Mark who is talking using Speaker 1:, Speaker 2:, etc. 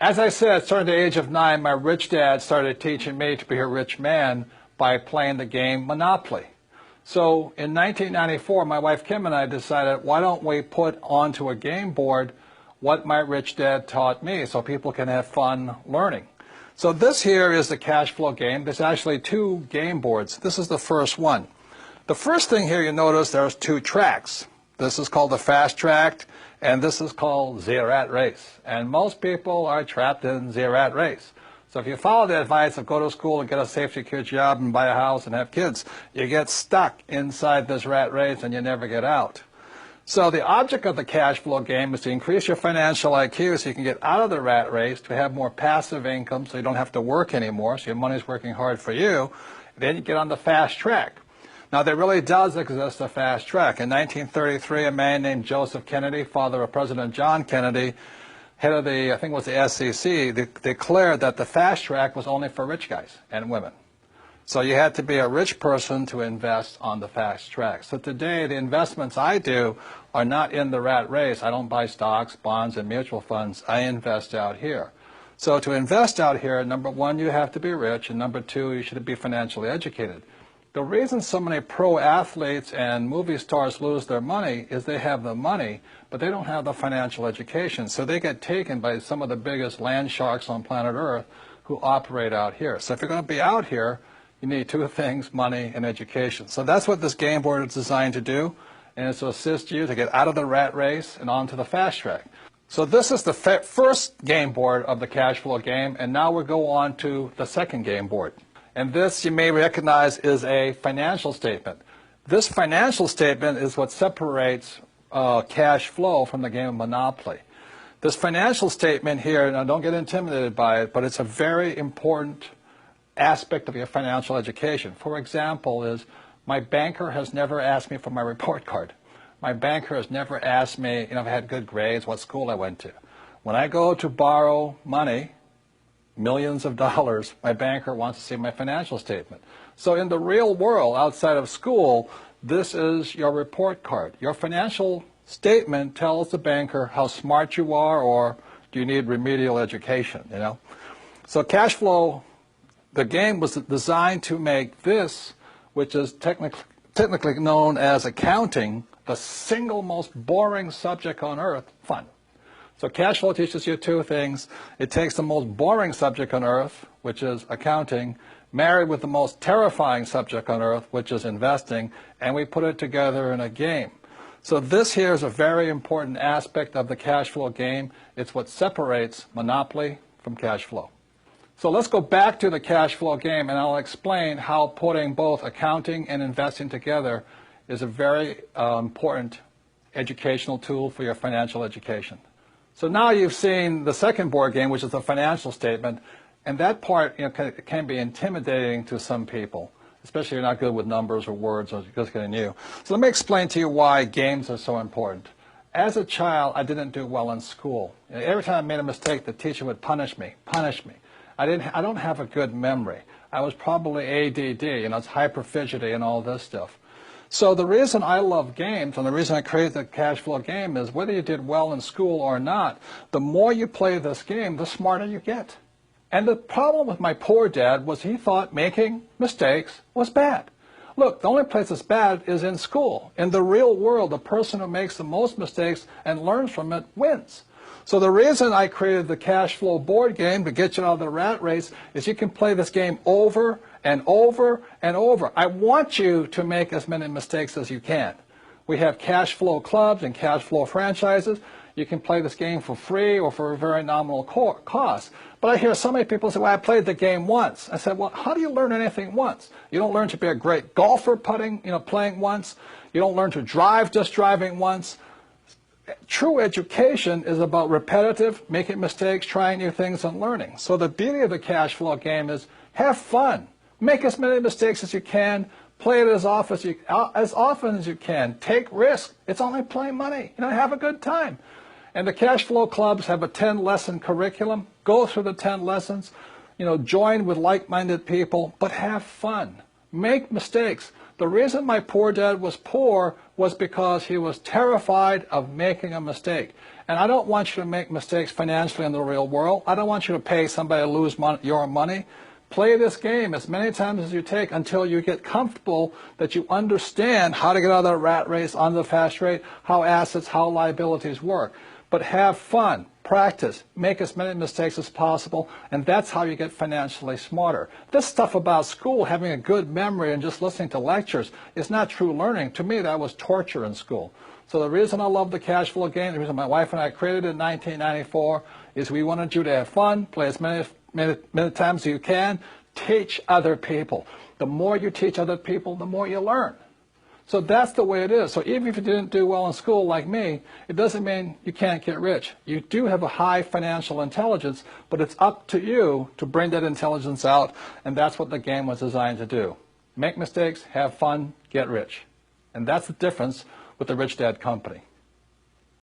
Speaker 1: As I said, starting at the age of 9, my rich dad started teaching me to be a rich man by playing the game Monopoly. So in 1994, my wife Kim and I decided, why don't we put onto a game board what my rich dad taught me so people can have fun learning. So this here is the cash flow game. There's actually 2 game boards. This is the first one. The first thing here you notice there's 2 tracks. This is called the fast track, and this is called the rat race. And most people are trapped in the rat race. So if you follow the advice of go to school and get a safe, secure job and buy a house and have kids, you get stuck inside this rat race and you never get out. So the object of the cash flow game is to increase your financial IQ so you can get out of the rat race, to have more passive income so you don't have to work anymore, so your money's working hard for you. Then you get on the fast track. Now, there really does exist a fast track. In 1933, a man named Joseph Kennedy, father of President John Kennedy, head of the, I think it was the SEC, declared that the fast track was only for rich guys and women. So you had to be a rich person to invest on the fast track. So today, the investments I do are not in the rat race. I don't buy stocks, bonds, and mutual funds. I invest out here. So to invest out here, number 1, you have to be rich, and number 2, you should be financially educated. The reason so many pro athletes and movie stars lose their money is they have the money, but they don't have the financial education. So they get taken by some of the biggest land sharks on planet Earth who operate out here. So if you're going to be out here, you need 2 things, money and education. So that's what this game board is designed to do, and it's to assist you to get out of the rat race and onto the fast track. So this is the first game board of the cash flow game, and now we'll go on to the second game board. And this, you may recognize, is a financial statement. This financial statement is what separates cash flow from the game of Monopoly. This financial statement here, now don't get intimidated by it, but it's a very important aspect of your financial education. For example, is my banker has never asked me for my report card. My banker has never asked me, if I had good grades, what school I went to. When I go to borrow money, millions of dollars, my banker wants to see my financial statement. So in the real world, outside of school, this is your report card. Your financial statement tells the banker how smart you are, or do you need remedial education, So cash flow, the game was designed to make this, which is technically known as accounting, the single most boring subject on earth, fun. So cash flow teaches you 2 things. It takes the most boring subject on earth, which is accounting, married with the most terrifying subject on earth, which is investing, and we put it together in a game. So this here is a very important aspect of the cash flow game. It's what separates Monopoly from cash flow. So let's go back to the cash flow game, and I'll explain how putting both accounting and investing together is a very important educational tool for your financial education. So now you've seen the second board game, which is the financial statement, and that part can be intimidating to some people, especially if you're not good with numbers or words or just getting new. So let me explain to you why games are so important. As a child, I didn't do well in school. Every time I made a mistake, the teacher would punish me. I don't have a good memory. I was probably ADD, it's hyperfidgety and all this stuff. So the reason I love games, and the reason I created the cash flow game, is whether you did well in school or not, the more you play this game, the smarter you get. And the problem with my poor dad was he thought making mistakes was bad. Look, the only place it's bad is in school. In the real world, the person who makes the most mistakes and learns from it wins. So the reason I created the cash flow board game to get you out of the rat race is you can play this game over and over and over. I want you to make as many mistakes as you can. We have cash flow clubs and cash flow franchises. You can play this game for free or for a very nominal cost. But I hear so many people say, well, I played the game once. I said, well, how do you learn anything once? You don't learn to be a great golfer playing once. You don't learn to drive just driving once. True education is about repetitive, making mistakes, trying new things, and learning. So the beauty of the cash flow game is have fun. Make as many mistakes as you can. Play it as often as you can. Take risks. It's only playing money. Have a good time. And the cash flow clubs have a 10-lesson curriculum. Go through the 10 lessons. Join with like-minded people, but have fun. Make mistakes. The reason my poor dad was poor was because he was terrified of making a mistake. And I don't want you to make mistakes financially in the real world. I don't want you to pay somebody to lose your money. Play this game as many times as you take until you get comfortable that you understand how to get out of that rat race onto the fast rate, how assets, how liabilities work. But have fun, practice, make as many mistakes as possible, and that's how you get financially smarter. This stuff about school, having a good memory and just listening to lectures, is not true learning. To me, that was torture in school. So the reason I love the cash flow game, the reason my wife and I created it in 1994, is we wanted you to have fun, play as many times as you can, teach other people. The more you teach other people, the more you learn. So that's the way it is. So even if you didn't do well in school like me, it doesn't mean you can't get rich. You do have a high financial intelligence, but it's up to you to bring that intelligence out, and that's what the game was designed to do. Make mistakes, have fun, get rich. And that's the difference with the Rich Dad Company.